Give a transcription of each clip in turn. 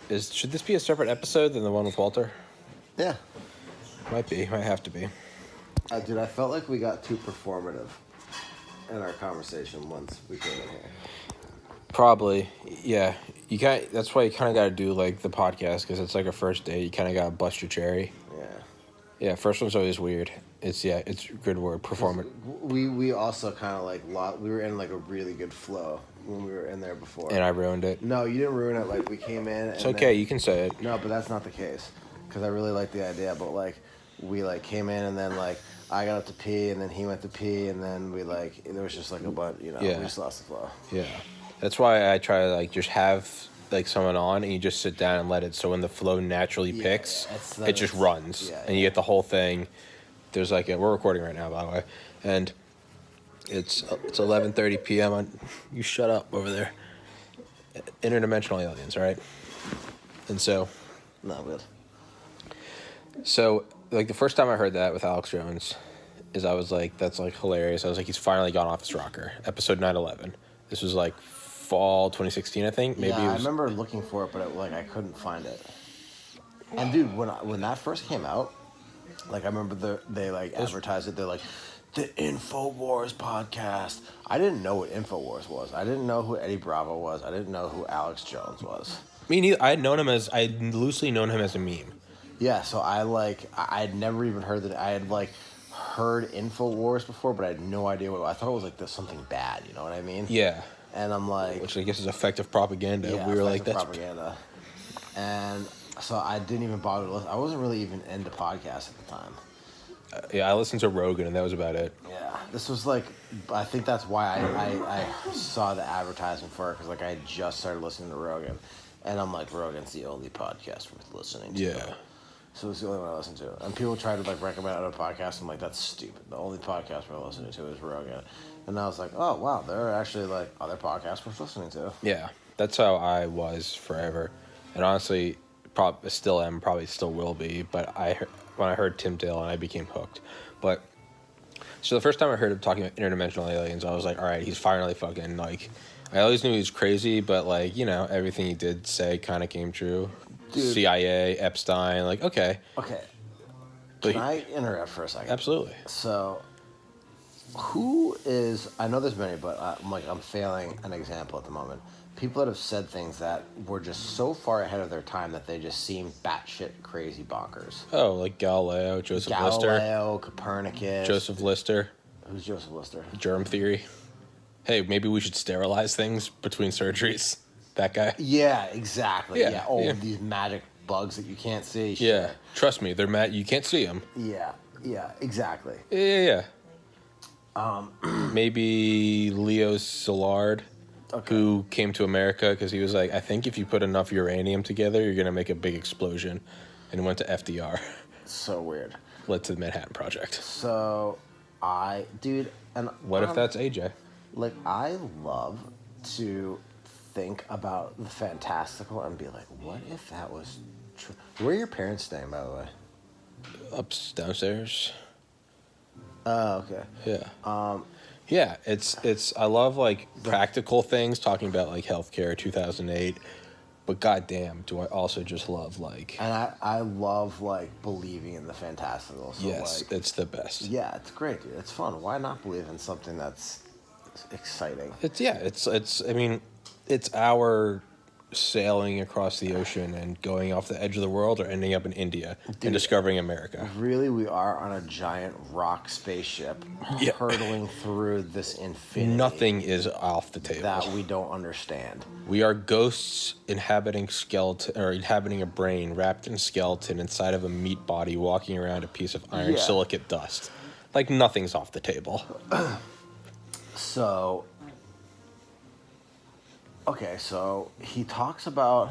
Should this be a separate episode than the one with Walter? Yeah. Might have to be. Dude, I felt like we got too performative in our conversation once we came in here. Probably, yeah. That's why you kind of got to do like the podcast because it's like a first date. You kind of got to bust your cherry. Yeah. Yeah, first one's always weird. It's a good word, performant. We also kind of like we were in like a really good flow when we were in there before. And I ruined it. No, you didn't ruin it. Like we came in. It's okay. You can say it. No, but that's not the case because I really like the idea. But like we like came in and then like I got up to pee and then he went to pee and then we like there was just like a bunch, we just lost the flow. Yeah, that's why I try to like just have like someone on and you just sit down and let it. So when the flow naturally picks, it just runs and you get the whole thing. There's like we're recording right now, by the way, and it's 11:30 p.m. You shut up over there. Interdimensional aliens, right? And so, not good. So like the first time I heard that with Alex Jones, is I was like, that's like hilarious. I was like, he's finally gone off his rocker. Episode 9/11. This was like fall 2016, I think. Maybe. Yeah, I remember looking for it, but I couldn't find it. And dude, when that first came out. Like, I remember they like, advertised it. They're like, the InfoWars podcast. I didn't know what InfoWars was. I didn't know who Eddie Bravo was. I didn't know who Alex Jones was. Me neither. I'd loosely known him as a meme. Yeah, so I'd never even heard that. I had, like, heard InfoWars before, but I had no idea what it was. I thought it was, like, something bad, you know what I mean? Yeah. And I'm like... Which I guess is effective propaganda. Yeah, we were like, that's... propaganda. And... So I didn't even bother to listen. I wasn't really even into podcasts at the time. Yeah, I listened to Rogan, and that was about it. Yeah, this was like, I think that's why I saw the advertisement for it, because like I had just started listening to Rogan, and I'm like, Rogan's the only podcast worth listening to. Yeah. So it's the only one I listen to. And people try to like recommend other podcasts. I'm like, that's stupid. The only podcast we're listening to is Rogan. And I was like, oh wow, there are actually like other podcasts worth listening to. Yeah, that's how I was forever, and honestly. Still am, probably still will be, but when I heard Tim Dillon, I became hooked. But so the first time I heard him talking about interdimensional aliens, I was like, all right, he's finally fucking like. I always knew he was crazy, but like everything he did say kind of came true. Dude. CIA, Epstein, like okay. Okay. Can I interrupt for a second? Absolutely. So, who is? I know there's many, but I'm failing an example at the moment. People that have said things that were just so far ahead of their time that they just seem batshit crazy bonkers. Oh, like Galileo, Lister. Copernicus. Joseph Lister. Who's Joseph Lister? Germ theory. Hey, maybe we should sterilize things between surgeries. That guy. Yeah, exactly. Yeah. Oh, yeah. These magic bugs that you can't see. Yeah. Trust me, they're mad. You can't see them. Yeah. Yeah. Exactly. Yeah. Maybe Leo Szilard. Okay. Who came to America because he was like, I think if you put enough uranium together, you're going to make a big explosion. And went to FDR. So weird. Led to the Manhattan Project. So, dude... and what if that's AJ? Like, I love to think about the fantastical and be like, what if that was true? Where are your parents staying, by the way? Downstairs. Oh, okay. Yeah. Yeah, it's I love like practical things, talking about like healthcare 2008, but goddamn, do I also just love like. And I love like believing in the fantastical. So, yes, like, it's the best. Yeah, it's great, dude. It's fun. Why not believe in something that's exciting? It's I mean, it's our sailing across the ocean and going off the edge of the world or ending up in India and discovering America. Really, we are on a giant rock spaceship hurtling through this infinity. Nothing is off the table. That we don't understand. We are ghosts inhabiting a brain wrapped in skeleton inside of a meat body walking around a piece of iron silicate dust. Like nothing's off the table. So... Okay, so he talks about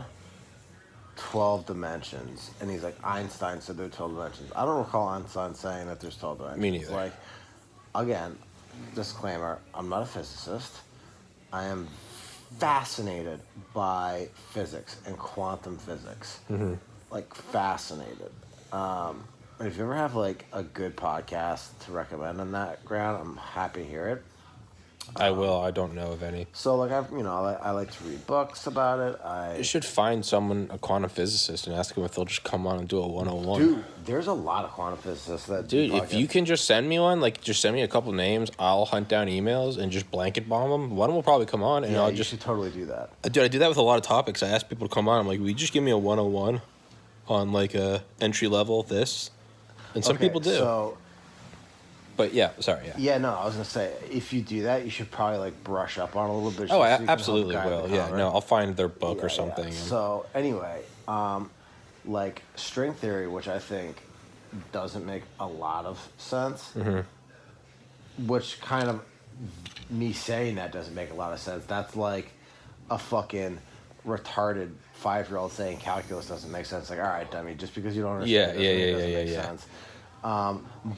12 dimensions, and he's like, Einstein said there are 12 dimensions. I don't recall Einstein saying that there's 12 dimensions. Me neither. Like, again, disclaimer, I'm not a physicist. I am fascinated by physics and quantum physics. Mm-hmm. Like, fascinated. And if you ever have, like, a good podcast to recommend on that ground, I'm happy to hear it. I will. I don't know of any. So like I like to read books about it. You should find someone, a quantum physicist, and ask them if they'll just come on and do a 101. Dude, there's a lot of quantum physicists that do Dude, if you can just send me one, like just send me a couple names, I'll hunt down emails and just blanket bomb them. One will probably come on, and yeah, I'll you just should totally do that. Dude, I do that with a lot of topics. I ask people to come on. I'm like, will you just give me a 101 on like a entry level this? And some people do. So, but yeah, sorry, yeah. Yeah, no, I was gonna say if you do that, you should probably like brush up on it a little bit. Oh, I so you can help absolutely guide the will. Yeah, cover. no, I'll find their book or Yeah, something. yeah. and- So anyway, like string theory, which I think doesn't make a lot of sense. Which kind of me saying that doesn't make a lot of sense. That's like a fucking retarded 5-year-old saying calculus doesn't make sense. Like, all right, dummy, just because you don't understand it doesn't make sense.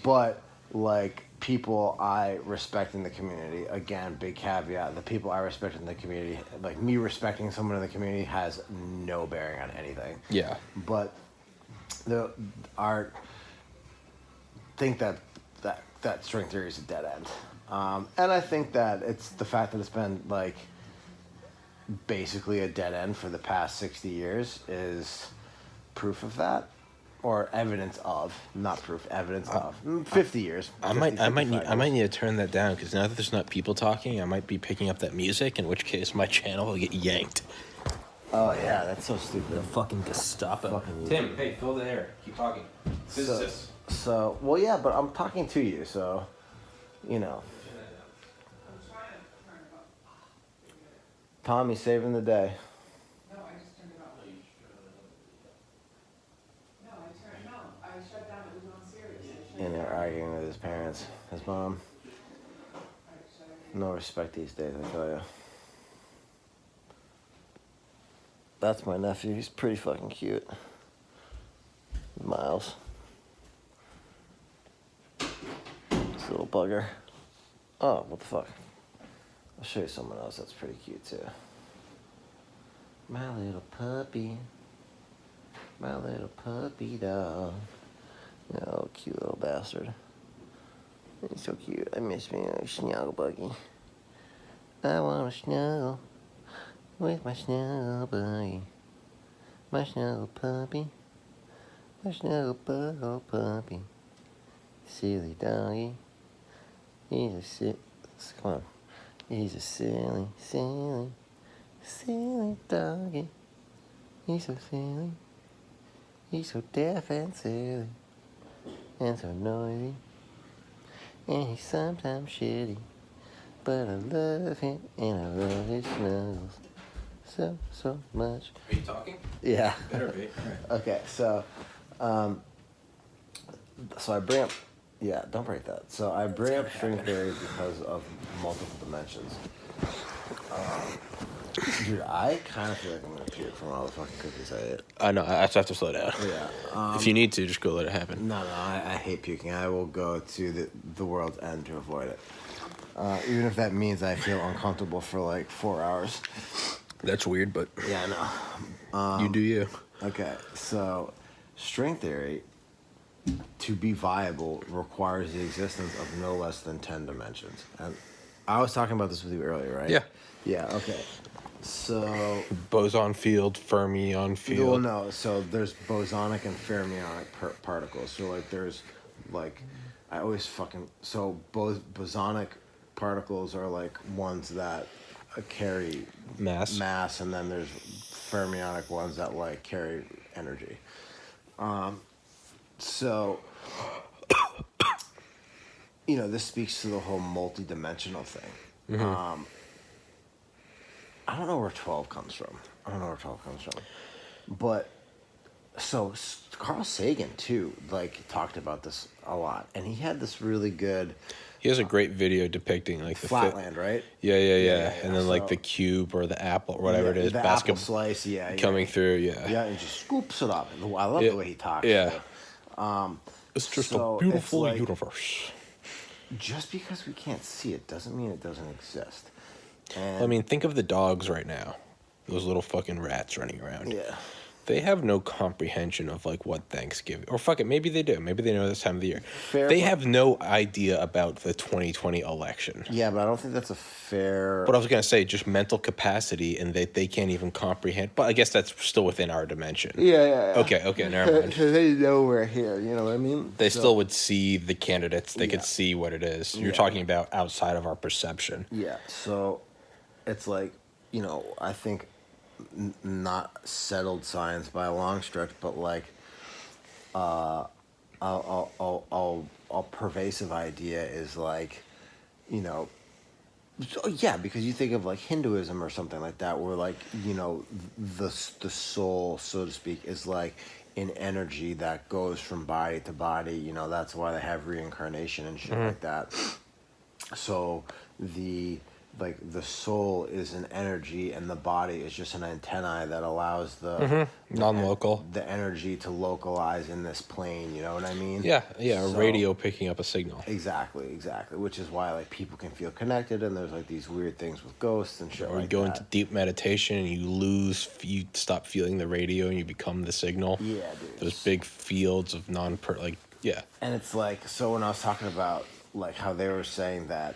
But like people I respect in the community, again, big caveat, the people I respect in the community, like me respecting someone in the community has no bearing on anything. Yeah. But think that string theory is a dead end. And I think that it's the fact that it's been like basically a dead end for the past 60 years is proof of that, or evidence of, not proof, evidence of 50 years. I might need to turn that down because now that there's not people talking, I might be picking up that music. In which case, my channel will get yanked. Oh yeah, that's so stupid. The fucking Gestapo. Tim, hey, fill the air. Keep talking. Physicist. So well, yeah, but I'm talking to you, so you know. Tommy saving the day. No, I just turned it off. No, I shut down, it was on Sirius. And they're arguing with his parents, his mom. No respect these days, I tell you. That's my nephew. He's pretty fucking cute. Miles. This little bugger. Oh, what the fuck? I'll show you someone else that's pretty cute too. My little puppy. My little puppy dog. Oh, cute little bastard. He's so cute. I miss me a snuggle buggy. I want to snuggle with my snuggle buggy. My snuggle puppy. My snuggle buggle puppy. Silly doggy. He's a come on. He's a silly, silly, silly doggy. He's so silly. He's so deaf and silly. And so noisy. And he's sometimes shitty. But I love him and I love his snuggles. So much. Are you talking? Yeah. Better be. Okay, so I bring up, yeah, don't break that. So I bring up string theory because of multiple dimensions. Dude, I kind of feel like I'm gonna puke from all the fucking cookies I ate. I know. I have to slow down. Yeah. If you need to, just go let it happen. No, I hate puking. I will go to the world's end to avoid it. Even if that means I feel uncomfortable for like 4 hours. That's weird, but Yeah, I know. you do you. Okay, so string theory, to be viable, requires the existence of no less than 10 dimensions. And I was talking about this with you earlier, right? Yeah. Yeah, okay. So... Boson field, fermion field. Well, no, so there's bosonic and fermionic particles. So, like, there's, like, I always fucking... So, bosonic particles are, like, ones that carry... Mass, and then there's fermionic ones that, like, carry energy. So, you know, this speaks to the whole multi-dimensional thing. Mm-hmm. I don't know where 12 comes from. But, so, Carl Sagan, too, like, talked about this a lot. And he had this really good... He has a great video depicting, like, the... Flatland, right? Yeah. And then, like, the cube or the apple or whatever it is. The apple slice, coming through, yeah. Yeah, and just scoops it up. I love the way he talks. Yeah. But, it's just so a beautiful like, universe. Just because we can't see it doesn't mean it doesn't exist. And I mean, think of the dogs right now. Those little fucking rats running around. yeah. They have no comprehension of like what Thanksgiving, or fuck it, maybe they do. Maybe they know this time of the year. Fair They point. have no idea about the 2020 election. Yeah, but I don't think that's a fair. But I was gonna say just mental capacity, and they can't even comprehend. But I guess that's still within our dimension. Yeah. Okay, never mind. They know we're here. You know what I mean? They So- still would see the candidates. They Yeah. could see what it is. You're Yeah. talking about outside of our perception. Yeah. So, it's like, I think not settled science by a long stretch, but like, a pervasive idea is like, yeah, because you think of like Hinduism or something like that, where like the soul, so to speak, is like an energy that goes from body to body. That's why they have reincarnation and shit like that. So the soul is an energy, and the body is just an antennae that allows the Non-local. the energy to localize in this plane. You know what I mean? Yeah, So- a radio picking up a signal. Exactly. Which is why like people can feel connected, and there's like these weird things with ghosts and shit Or you like go that. into deep meditation and you stop feeling the radio and you become the signal. Yeah, dude. Those big fields of yeah. And it's like, so when I was talking about like how they were saying that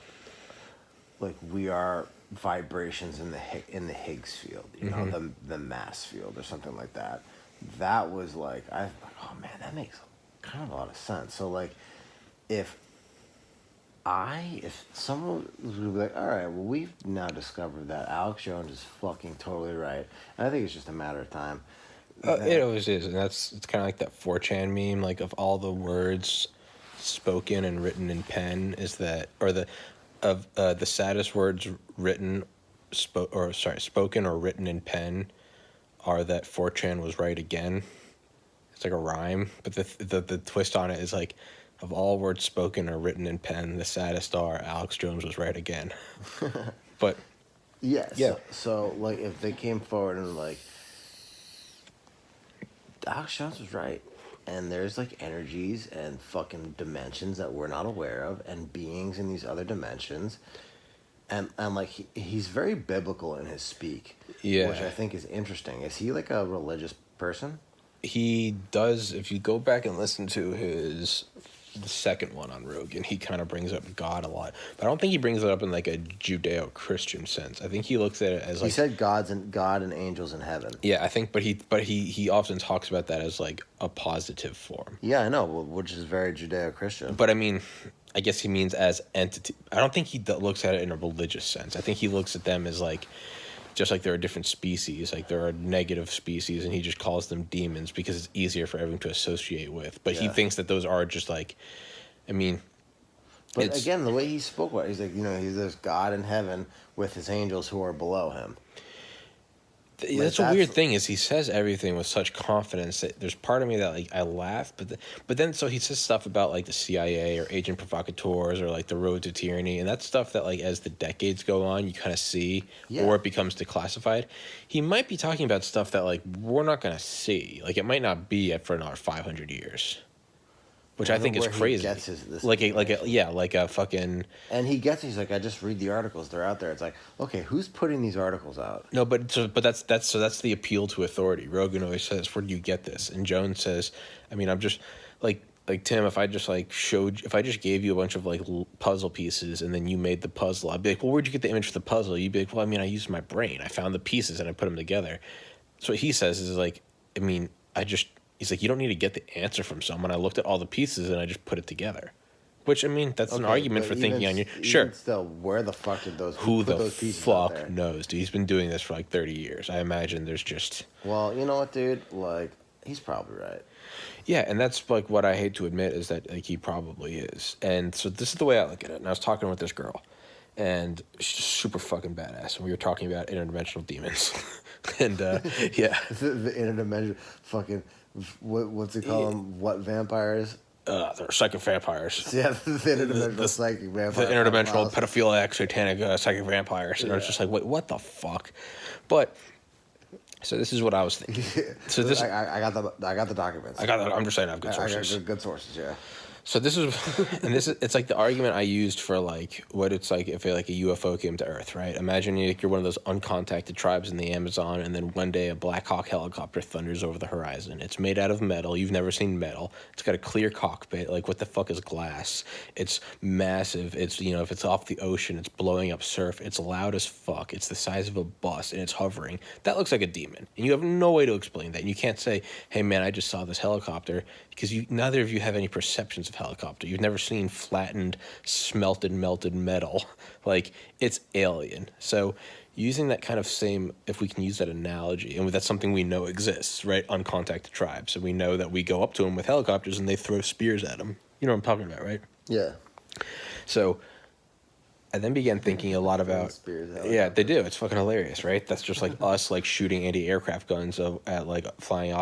like we are vibrations in the Higgs field, the mass field or something like that. That was like, oh man, that makes kind of a lot of sense. So like, if someone was gonna be like, all right, well, we've now discovered that Alex Jones is fucking totally right, and I think it's just a matter of time. It always is, and it's kind of like that 4chan meme. Like of all the words spoken and written in pen, the saddest words spoken or written in pen are that 4chan was right again. It's like a rhyme, but the twist on it is like, of all words spoken or written in pen, the saddest are Alex Jones was right again. But Yeah. Yeah. So like, if they came forward and like, Alex Jones was right, and there's like energies and fucking dimensions that we're not aware of, and beings in these other dimensions, and like he's very biblical in his speak. Yeah. Which I think is interesting. Is he like a religious person? he does, if you go back and listen to the second one on Rogan, he kind of brings up God a lot, but I don't think he brings it up in like a Judeo-Christian sense. I think he looks at it as like, He said God and angels in heaven. yeah, I think, but he often talks about that as like a positive form. Yeah, I know, which is very Judeo-Christian. But I mean, I guess he means as entity. I don't think he looks at it in a religious sense. I think he looks at them as like, just like there are different species, like there are negative species, and he just calls them demons because it's easier for everyone to associate with. But he Yeah. thinks that those are just like, I mean, But again, the way he spoke about it, he's like, there's God in heaven with his angels who are below him. That's a weird thing is he says everything with such confidence that there's part of me that like I laugh, but then so he says stuff about like the CIA or agent provocateurs or like the road to tyranny, and that's stuff that like as the decades go on you kind of see, Yeah. or it becomes declassified. He might be talking about stuff that like we're not gonna see, like it might not be for another 500 years, which I think is Where he crazy. gets this like a fucking. And he gets, he's like, I just read the articles, they're out there. It's like, okay, who's putting these articles out? No, but that's the appeal to authority. Rogan always says, "Where do you get this?" And Jones says, "I mean, I'm just like Tim. If I just gave you a bunch of like puzzle pieces and then you made the puzzle, I'd be like, well, where'd you get the image for the puzzle? You'd be like, well, I mean, I used my brain. I found the pieces and I put them together." So what he says is like, I mean, he's like, you don't need to get the answer from someone. I looked at all the pieces and I just put it together. Which, I mean, that's an argument for thinking on your... Sure. Still, where the fuck did Who the those pieces out fuck there? knows, dude? He's been doing this for like 30 years. I imagine there's just... Well, you know what, dude? Like, he's probably right. Yeah, and that's like what I hate to admit is that like he probably is. And so this is the way I look at it. And I was talking with this girl, and she's just super fucking badass. And we were talking about interdimensional demons. And yeah. The interdimensional fucking, what's it called? What vampires? They're psychic vampires. Yeah, the interdimensional psychic vampires. The interdimensional pedophiliac satanic psychic vampires. And I was just like, wait, what the fuck? But so this is what I was thinking. So this I got the documents. I'm just saying I have good I sources. got good sources, yeah. So this is, it's like the argument I used for like what it's like if like a UFO came to Earth, right? Imagine you're one of those uncontacted tribes in the Amazon, and then one day a Black Hawk helicopter thunders over the horizon. It's made out of metal. You've never seen metal. It's got a clear cockpit. Like, what the fuck is glass? It's massive. It's, you know, if it's off the ocean, it's blowing up surf. It's loud as fuck. It's the size of a bus, and it's hovering. That looks like a demon, and you have no way to explain that. And you can't say, "Hey man, I just saw this helicopter," because neither of you have any perceptions of helicopter. You've never seen flattened, melted metal. Like, it's alien. So using that kind of same, if we can use that analogy, and that's something we know exists, right? Uncontacted tribes. And we know that we go up to them with helicopters and they throw spears at them. You know what I'm talking about, right? Yeah. So I then began thinking a lot about, yeah, they do. It's fucking hilarious, right? That's just like us, like shooting anti-aircraft guns at like flying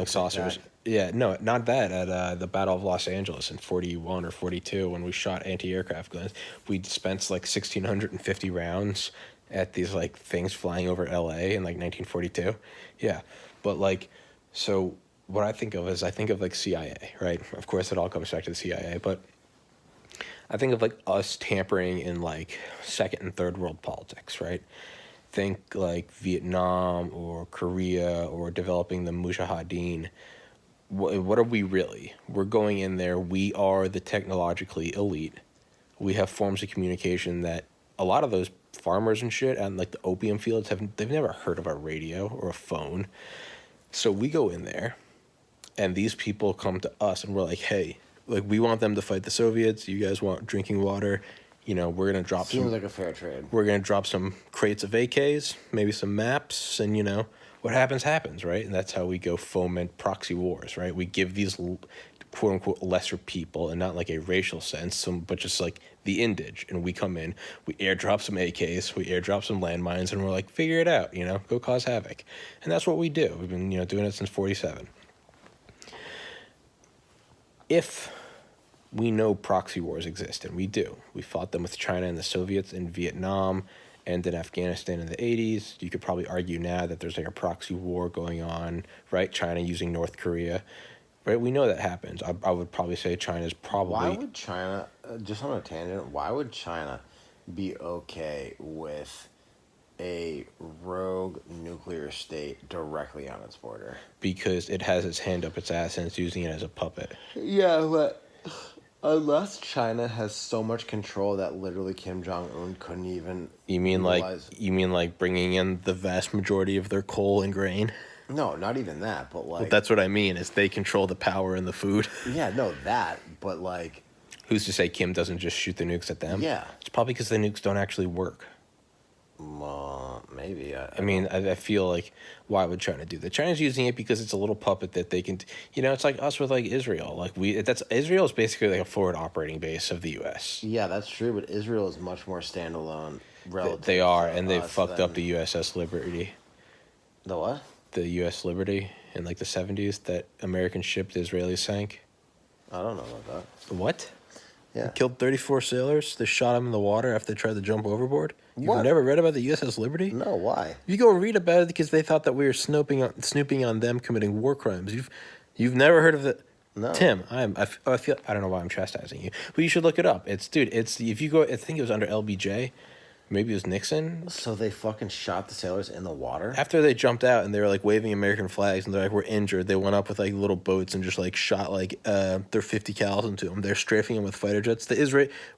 saucers. Yeah, no, not that. At the Battle of Los Angeles in 41 or 42, when we shot anti-aircraft guns, we dispensed like 1,650 rounds at these like things flying over LA in like 1942. Yeah, but like, so what I think of is I think of like CIA, right? Of course, it all comes back to the CIA, but I think of like us tampering in like second and third world politics, right? Think like Vietnam or Korea or developing the Mujahideen. What are we really? We're going in there. We are the technologically elite. We have forms of communication that a lot of those farmers and shit and like the opium fields they've never heard of a radio or a phone. So we go in there, and these people come to us, and we're like, hey, like, we want them to fight the Soviets. You guys want drinking water. You know, we're going to drop Seems like a fair trade. We're going to drop some crates of AKs, maybe some maps, and, you know, what happens, right? And that's how we go foment proxy wars, right? We give these quote-unquote lesser people, and not like a racial sense, but just like the indige, and we come in, we airdrop some AKs, we airdrop some landmines, and we're like, figure it out, you know, go cause havoc. And that's what we do. We've been, you know, doing it since 47. If we know proxy wars exist, and we do. We fought them with China and the Soviets in Vietnam and in Afghanistan in the 80s. You could probably argue now that there's like a proxy war going on, right? China using North Korea, right? We know that happens. I would probably say China's probably... Why would China, just on a tangent, why would China be okay with a rogue nuclear state directly on its border? Because it has its hand up its ass and it's using it as a puppet. Yeah, but unless China has so much control that literally Kim Jong-un couldn't even utilize... You mean like bringing in the vast majority of their coal and grain? No, not even that, but like... Well, that's what I mean, is they control the power and the food. Yeah, no, that, but like... Who's to say Kim doesn't just shoot the nukes at them? Yeah. It's probably because the nukes don't actually work. Maybe. I feel like, why would China do that? China's using it because it's a little puppet that they can, you know, it's like us with like Israel. Like Israel is basically like a forward operating base of the U.S. Yeah, that's true, but Israel is much more standalone relative. They are, and they fucked up the USS Liberty. The what? The U.S. Liberty in like the 70s that American ship the Israelis sank. I don't know about that. What? Yeah. They killed 34 sailors. They shot them in the water after they tried to jump overboard. You've What? never read about the USS Liberty? No, why? You go read about it because they thought that we were snooping on them committing war crimes. You've never heard of the... No. Tim, I don't know why I'm chastising you, but you should look it up. It's if you go, I think it was under LBJ, maybe it was Nixon. So they fucking shot the sailors in the water? After they jumped out and they were like waving American flags and they're like, we're injured, they went up with like little boats and just like shot like their 50 cals into them. They're strafing them with fighter jets.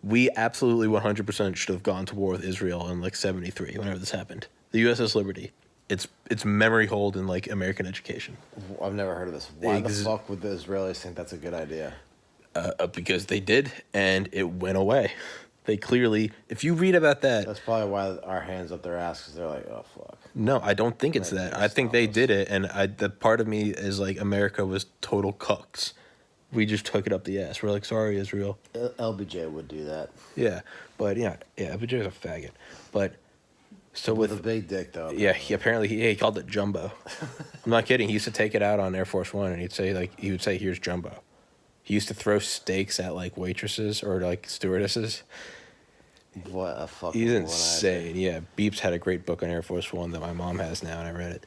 We absolutely 100% should have gone to war with Israel in like 73 whenever this happened. The USS Liberty. It's memory hold in like American education. I've never heard of this. Why the fuck would the Israelis think that's a good idea? Because they did, and it went away. They clearly, if you read about that... That's probably why our hands up their ass, because they're like, oh, fuck. No, I don't think it's that. I think they did it, and the part of me is like, America was total cucks. We just took it up the ass. We're like, sorry, Israel. LBJ would do that. Yeah, but yeah, LBJ was a faggot. But, so with a big dick, though. Yeah, he called it Jumbo. I'm not kidding. He used to take it out on Air Force One, and he would say, here's Jumbo. He used to throw steaks at like waitresses or like stewardesses. What a fucking... He's insane. Yeah, Beeps had a great book on Air Force One that my mom has now, and I read it.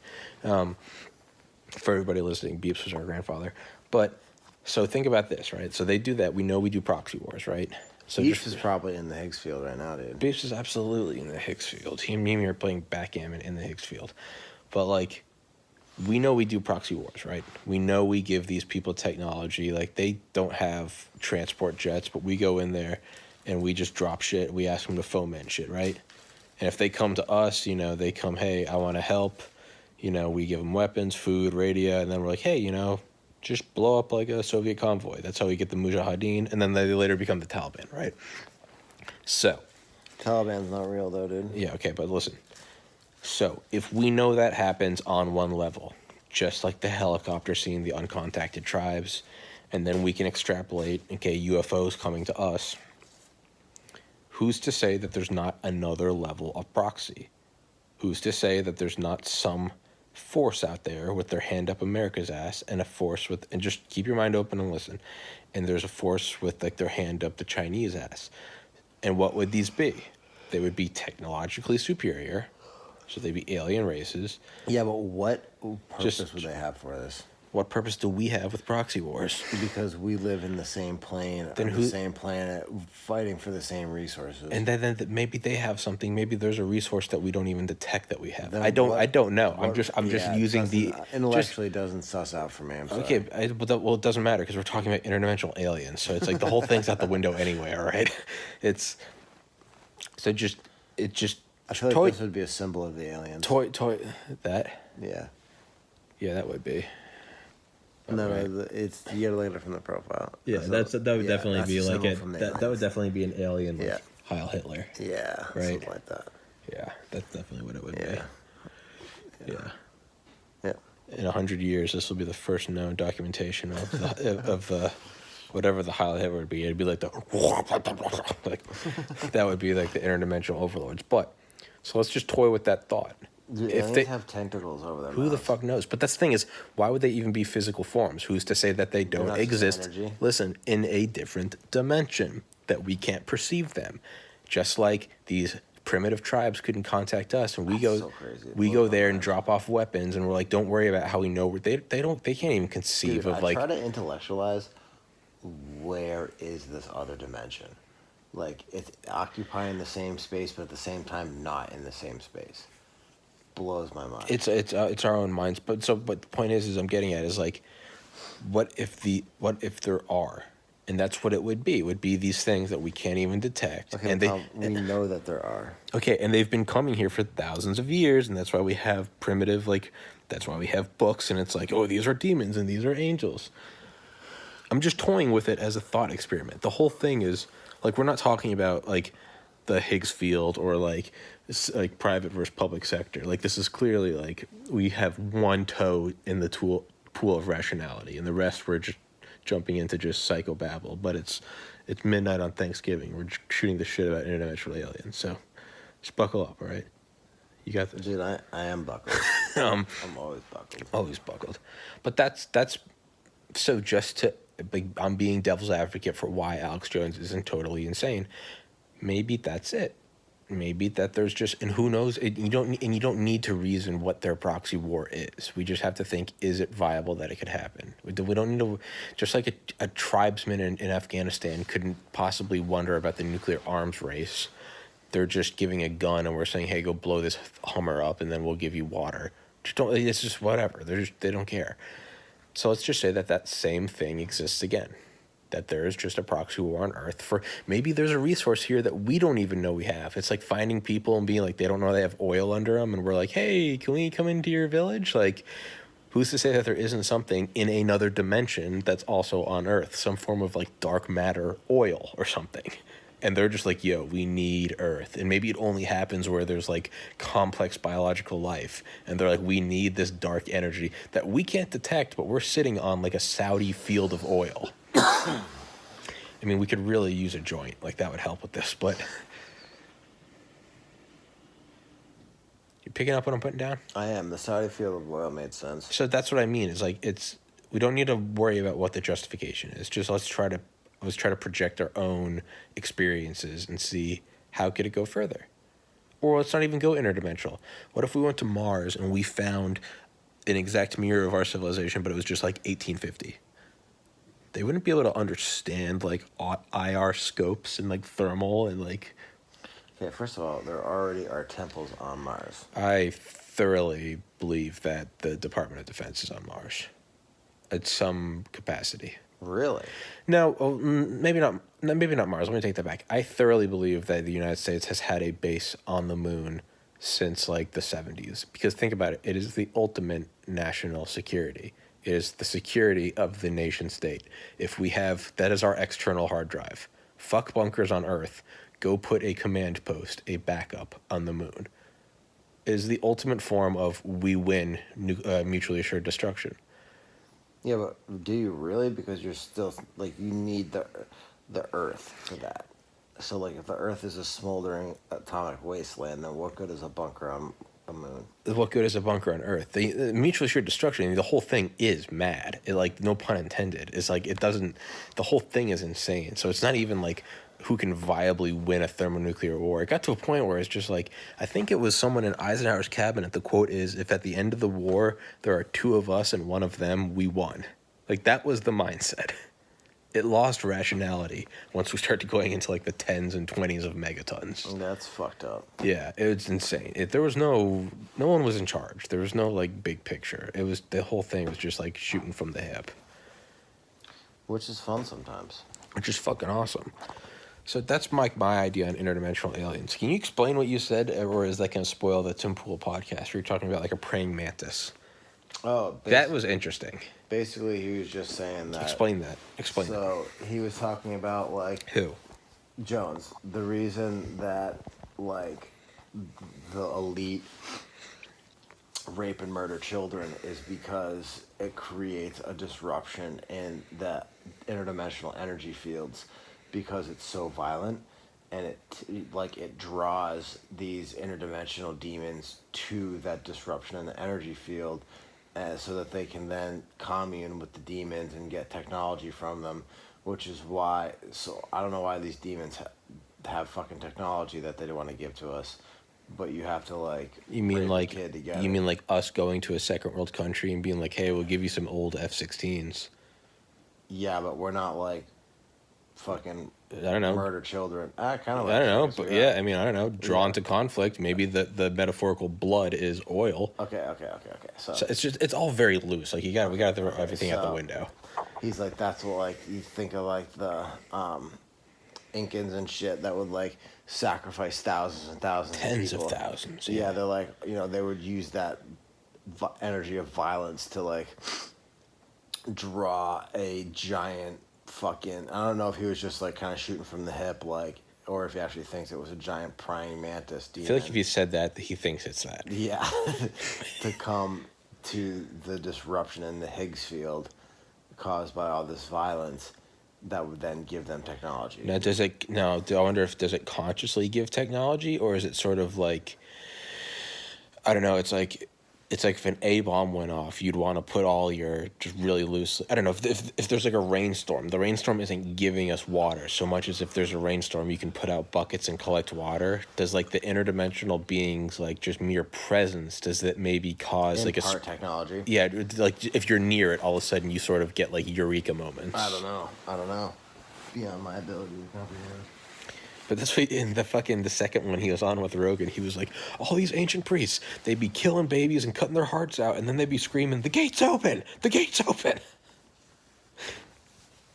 For everybody listening, Beeps was our grandfather. But So think about this, right? So they do that. We know we do proxy wars, right? So Beefs is probably in the Higgs field right now, dude. Beefs is absolutely in the Higgs field. He and me are playing backgammon in the Higgs field. But, like, we know we do proxy wars, right? We know we give these people technology. Like, they don't have transport jets, but we go in there and we just drop shit. We ask them to foment shit, right? And if they come to us, you know, they come, hey, I want to help. You know, we give them weapons, food, radio, and then we're like, hey, you know, just blow up like a Soviet convoy. That's how we get the Mujahideen, and then they later become the Taliban, right? So. Taliban's not real, though, dude. Yeah, okay, but listen. So, if we know that happens on one level, just like the helicopter seeing the uncontacted tribes, and then we can extrapolate, okay, UFOs coming to us, who's to say that there's not another level of proxy? Who's to say that there's not some force out there with their hand up America's ass and a force with, and just keep your mind open and listen, and there's a force with like their hand up the Chinese ass. And what would these be? They would be technologically superior, so they'd be alien races. Yeah, but what purpose would they have for this? What purpose do we have with proxy wars? Because we live in the same plane, on the same planet, fighting for the same resources. And then maybe they have something. Maybe there's a resource that we don't even detect that we have. Then I don't know. I'm just using the intellectually doesn't suss out for me. I'm sorry. Okay, well, it doesn't matter because we're talking about interdimensional aliens. So it's like the whole thing's out the window anyway. All right, it just. I feel like this would be a symbol of the aliens. That. Yeah. Yeah, that would be. No, it's you gotta look at it from the profile. Yeah, that would definitely be like that would definitely be an alien like Heil Hitler. Yeah, right. Something like that. Yeah, that's definitely what it would be. Yeah. In 100 years, this will be the first known documentation of whatever the Heil Hitler would be. It'd be like that would be like the interdimensional overlords. But so let's just toy with that thought. If they have tentacles over them, who the fuck knows? But that's the thing is, why would they even be physical forms? Who's to say that they don't exist? Listen, in a different dimension that we can't perceive them, just like these primitive tribes couldn't contact us, and we go there and drop off weapons, and we're like, don't worry about how we know they can't even conceive of like. I try to intellectualize where is this other dimension, like it's occupying the same space, but at the same time not in the same space. Blows my mind. It's our own minds, but the point is I'm getting at is like, what if there are, and that's what it would be. It would be these things that we can't even detect, okay, and we know that there are. Okay, and they've been coming here for thousands of years, and that's why we have primitive that's why we have books, and it's like, oh, these are demons and these are angels. I'm just toying with it as a thought experiment. The whole thing is like we're not talking about like the Higgs field or like private versus public sector. Like this is clearly like we have one toe in the pool of rationality, and the rest we're just jumping into just psychobabble. But it's midnight on Thanksgiving. We're shooting the shit about interdimensional aliens. So just buckle up, all right? You got this. Dude, I am buckled. I'm always buckled. Always buckled. But that's so just to I'm being devil's advocate for why Alex Jones isn't totally insane. Maybe that's it. Maybe that there's just, and who knows, you don't need to reason what their proxy war is. We just have to think, is it viable that it could happen? We don't need to, just like a tribesman in Afghanistan couldn't possibly wonder about the nuclear arms race. They're just giving a gun and we're saying, hey, go blow this Hummer up and then we'll give you water. It's just whatever. They don't care. So let's just say that same thing exists again. That there is just a proxy war on Earth for maybe there's a resource here that we don't even know we have. It's like finding people and being like, they don't know they have oil under them. And we're like, hey, can we come into your village? Like, who's to say that there isn't something in another dimension that's also on Earth, some form of like dark matter oil or something. And they're just like, yo, we need Earth. And maybe it only happens where there's like complex biological life. And they're like, we need this dark energy that we can't detect, but we're sitting on like a Saudi field of oil. I mean, we could really use a joint. Like, that would help with this, but... You picking up what I'm putting down? I am. The Saudi field of oil made sense. So that's what I mean. Is like, we don't need to worry about what the justification is. Just let's try to project our own experiences and see how could it go further. Or let's not even go interdimensional. What if we went to Mars and we found an exact mirror of our civilization, but it was just like 1850? They wouldn't be able to understand like IR scopes and like thermal and like. Okay, first of all, there already are temples on Mars. I thoroughly believe that the Department of Defense is on Mars, at some capacity. Really? No, maybe not. Maybe not Mars. Let me take that back. I thoroughly believe that the United States has had a base on the moon since like the 70s. Because think about it, it is the ultimate national security. It is the security of the nation state. If we have that as our external hard drive, fuck bunkers on Earth. Go put a command post, a backup on the moon. It is the ultimate form of we win mutually assured destruction. Yeah, but do you really? Because you're still like you need the Earth for that. So like, if the Earth is a smoldering atomic wasteland, then what good is a bunker on a moon? What good is a bunker on Earth? The mutually assured destruction. The whole thing is mad. It, like, no pun intended. It's like it doesn't. The whole thing is insane. So it's not even like who can viably win a thermonuclear war. It got to a point where it's just like, I think it was someone in Eisenhower's cabinet. The quote is, "If at the end of the war there are two of us and one of them, we won." Like, that was the mindset. It lost rationality once we started going into like the 10s and 20s of megatons. That's fucked up. Yeah, it was insane. There was no one was in charge. There was no like big picture. It was, the whole thing was just like shooting from the hip, Which is fun sometimes. which is fucking awesome. So that's my idea on interdimensional aliens. Can you explain what you said, or is that going to spoil the Tim Pool podcast? You're talking about like a praying mantis. Oh, That was interesting. basically he was just saying that. Explain that. Explain that. So he was talking about like Who? Jones. The reason that like the elite rape and murder children is because it creates a disruption in the interdimensional energy fields because it's so violent, and it draws these interdimensional demons to that disruption in the energy field, so that they can then commune with the demons and get technology from them, which is why. So I don't know why these demons have fucking technology that they don't want to give to us, but you have to like. You mean rape a like kid to get you it. mean like us going to a second world country and being like, "Hey, we'll give you some old F-16s." Yeah, but we're not like fucking. I don't know. Murder children. Kind of. I don't know, like but yeah, I mean, I don't know. Drawn to conflict, maybe the metaphorical blood is oil. Okay. So So it's all very loose. Like we got to throw everything out the so- window. he's like, that's what like you think of like the Incans and shit that would like sacrifice thousands and thousands Tens of of people. thousands. Yeah, they're like, they would use that energy of violence to like draw a giant fucking. I don't know if he was just like kind of shooting from the hip, like, or if he actually thinks it was a giant praying mantis demon. I feel like if you said that, he thinks it's that. Yeah, to come to the disruption in the Higgs field caused by all this violence that would then give them technology. Now, I wonder if does it consciously give technology, or is it sort of like, I don't know, it's like if an A bomb went off, you'd want to put all your just really loose. I don't know if there's like a rainstorm. The rainstorm isn't giving us water so much as if there's a rainstorm, you can put out buckets and collect water. Does like the interdimensional beings, like just mere presence, does that maybe cause like Impart technology? Yeah, like if you're near it, all of a sudden you sort of get like eureka moments. I don't know. Beyond my ability to comprehend. But that's what in the second one he was on with Rogan, he was like, all these ancient priests, they'd be killing babies and cutting their hearts out, and then they'd be screaming, "The gate's open! The gate's open!"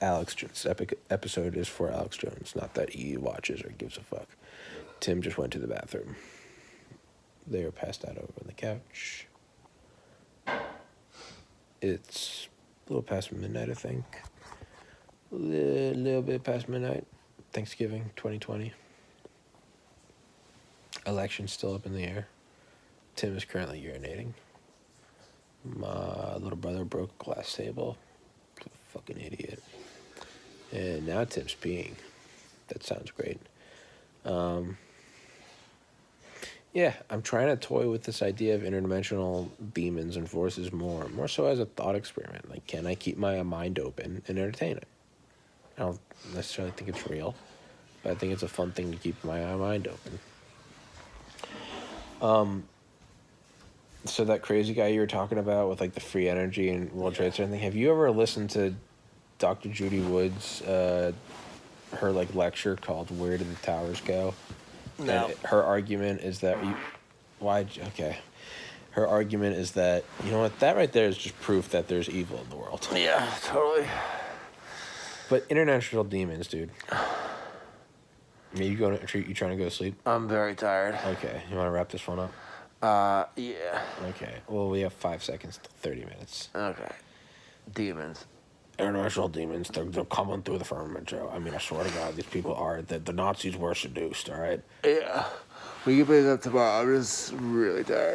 Alex Jones. Episode is for Alex Jones, not that he watches or gives a fuck. Tim just went to the bathroom. They are passed out over on the couch. It's a little past midnight, I think. A little bit past midnight. Thanksgiving 2020. Election's still up in the air. Tim is currently urinating. My little brother broke a glass table. Fucking idiot. And now Tim's peeing. That sounds great. Yeah, I'm trying to toy with this idea of interdimensional demons and forces more so as a thought experiment. Like, can I keep my mind open and entertain it? I don't necessarily think it's real, but I think it's a fun thing to keep my mind open. So that crazy guy you were talking about with like the free energy and World Trade Center thing, have you ever listened to Dr. Judy Woods, her like lecture called "Where Did the Towers Go?" No. And her argument is that okay. Her argument is that you know what, that right there is just proof that there's evil in the world. Yeah, totally. But international demons, dude. I mean, you trying to go to sleep? I'm very tired. Okay, you want to wrap this one up? Yeah. Okay. Well, we have 5 seconds to 30 minutes. Okay. Demons. International demons, they're coming through the firmament, Joe. I mean, I swear to God, these people are. The Nazis were seduced, all right? Yeah. We can play that tomorrow. I'm just really tired.